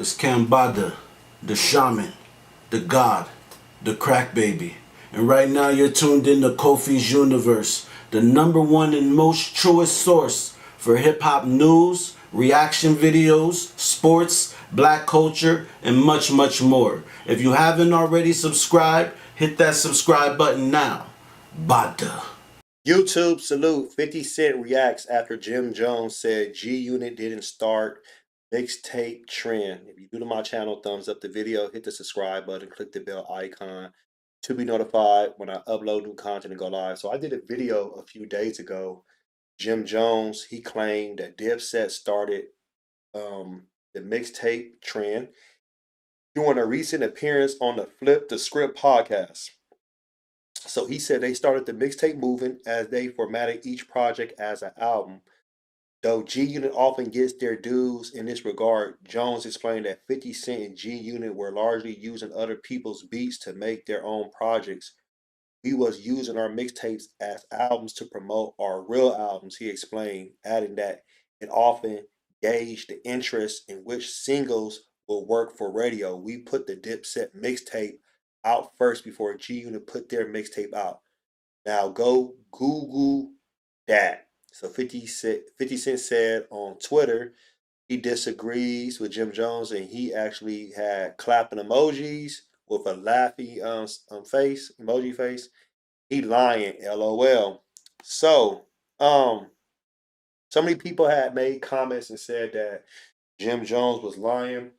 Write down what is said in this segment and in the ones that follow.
It's Kambada, the shaman, the god, the crack baby. And right now you're tuned in to Kofi's Universe, the number one and most truest source for hip hop news, reaction videos, sports, black culture, and much, much more. If you haven't already subscribed, hit that subscribe button now. Bada. YouTube salute. 50 Cent reacts after Jim Jones said G Unit didn't start mixtape trend. If you do to my channel, thumbs up the video, hit the subscribe button, click the bell icon to be notified when I upload new content and go live. So I did a video a few days ago. Jim Jones, he claimed that Dipset started the mixtape trend during a recent appearance on the Flip the Script podcast. So he said they started the mixtape movement as they formatted each project as an album. Though G Unit often gets their dues in this regard, Jones explained that 50 Cent and G Unit were largely using other people's beats to make their own projects. We was using our mixtapes as albums to promote our real albums, he explained, adding that it often gauged the interest in which singles will work for radio. We put the Dipset mixtape out first before G Unit put their mixtape out. Now go Google that. So 50 Cent said on Twitter he disagrees with Jim Jones, and he actually had clapping emojis with a laughy face, emoji face. He lying, LOL. So, so many people had made comments and said that Jim Jones was lying.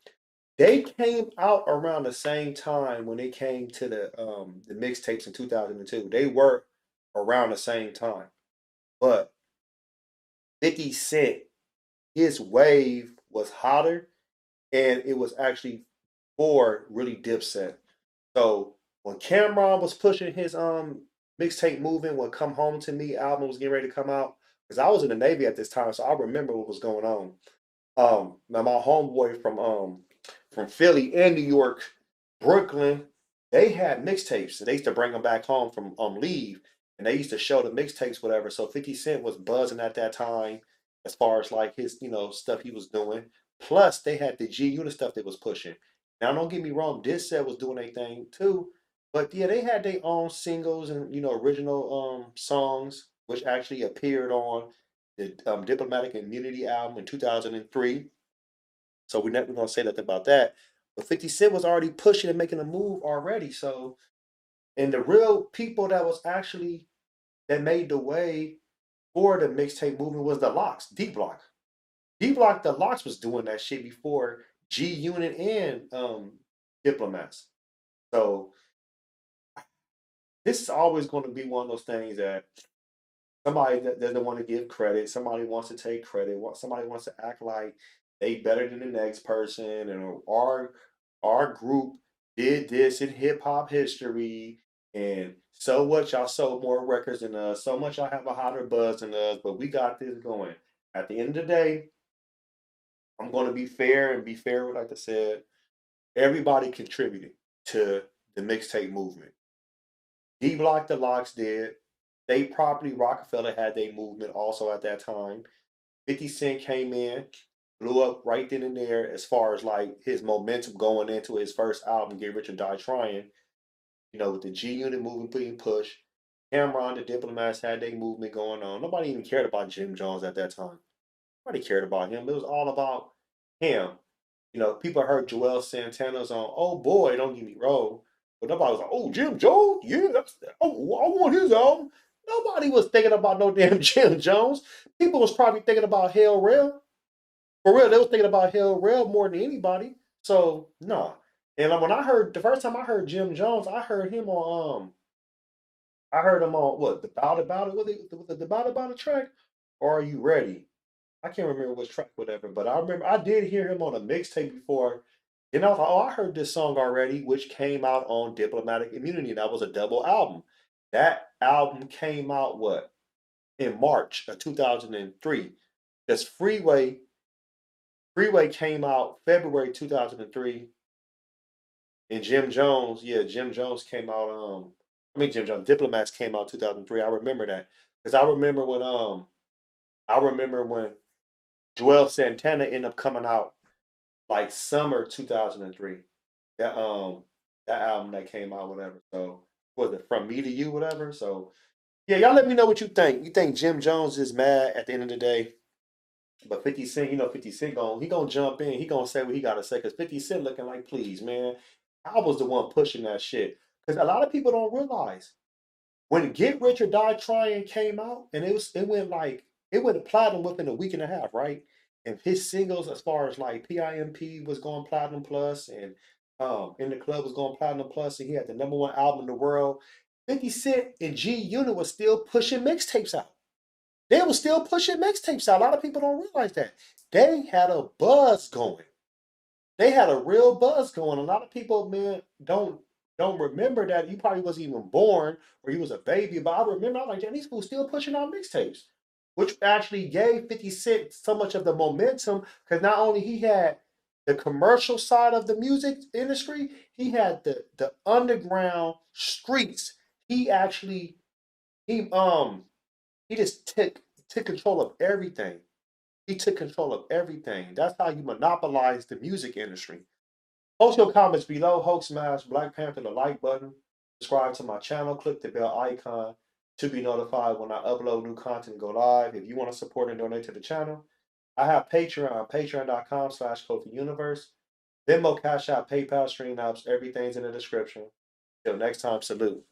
They came out around the same time when it came to the mixtapes in 2002. They were around the same time. But 50 Cent, his wave was hotter, and it was actually for really Dipset. So when Cameron was pushing his mixtape movement, when Come Home to Me album was getting ready to come out, because I was in the Navy at this time, so I remember what was going on. Now my homeboy from Philly and New York, Brooklyn, they had mixtapes. So they used to bring them back home from leave, and they used to show the mixtapes, whatever. So 50 Cent was buzzing at that time as far as like his, stuff he was doing. Plus, they had the G Unit stuff they was pushing. Now, don't get me wrong, Dipset was doing their thing too, but yeah, they had their own singles and original songs, which actually appeared on the Diplomatic Immunity album in 2003. So we're never gonna say nothing about that. But 50 Cent was already pushing and making a move already. So, and the real people that was actually that made the way for the mixtape movement was the Locks, D Block. D Block, the Locks was doing that shit before G Unit and Diplomats. So this is always going to be one of those things that somebody that doesn't want to give credit, somebody wants to take credit, somebody wants to act like they better than the next person, and our group did this in hip hop history, and so what y'all sold more records than us, so much y'all have a hotter buzz than us, but we got this going. At the end of the day, I'm going to be fair and be fair with, like I said, everybody contributed to the mixtape movement. D Block the Locks did. State Property Rockefeller had their movement also at that time. 50 Cent came in, blew up right then and there as far as like his momentum going into his first album, Get Rich or Die Trying. With the G Unit movement being pushed. Cameron, the Diplomats had their movement going on. Nobody even cared about Jim Jones at that time. Nobody cared about him. It was all about him. People heard Joel Santana's on Oh Boy, Don't Get Me Wrong. But nobody was like, oh, Jim Jones? Yeah, I want his album. Nobody was thinking about no damn Jim Jones. People was probably thinking about Hell Rail. For real, they was thinking about Hell Rail more than anybody. So, nah. And when I heard, the first time I heard Jim Jones, I heard him on, what, the Bout About It? The Bout About It track? Or Are You Ready? I can't remember which track, whatever, but I remember I did hear him on a mixtape before. And I was like, oh, I heard this song already, which came out on Diplomatic Immunity. That was a double album. That album came out what? In March of 2003. Because Freeway came out February 2003. And Jim Jones came out, Jim Jones, Diplomats came out 2003. I remember that. Because I remember when Joel Santana ended up coming out like summer 2003. That album that came out, whatever. So was it From Me to You, whatever? So yeah, y'all let me know what you think. You think Jim Jones is mad at the end of the day? But 50 Cent, 50 Cent he gonna jump in. He gonna say what he gotta say. Cause 50 Cent looking like, please, man. I was the one pushing that shit. Cause a lot of people don't realize when Get Rich or Die Trying came out, and it went platinum within a week and a half, right? And his singles, as far as like PIMP was going platinum plus, and In the Club was going platinum plus, and he had the #1 album in the world. 50 Cent and G Unit was still pushing mixtapes out. They were still pushing mixtapes out. A lot of people don't realize that. They had a buzz going. They had a real buzz going. A lot of people, man, don't remember that. You probably wasn't even born or you was a baby, but I remember I was like, damn, these fools still pushing out mixtapes, which actually gave 50 Cent so much of the momentum because not only he had the commercial side of the music industry, he had the underground streets. He actually he he just took control of everything. He took control of everything. That's how you monopolize the music industry. Post your comments below. Hulk smash Black Panther the like button. Subscribe to my channel. Click the bell icon to be notified when I upload new content and go live. If you want to support and donate to the channel, I have Patreon, patreon.com/KofiUniverse. Venmo, Cash App, PayPal, Stream Apps. Everything's in the description. Till next time, salute.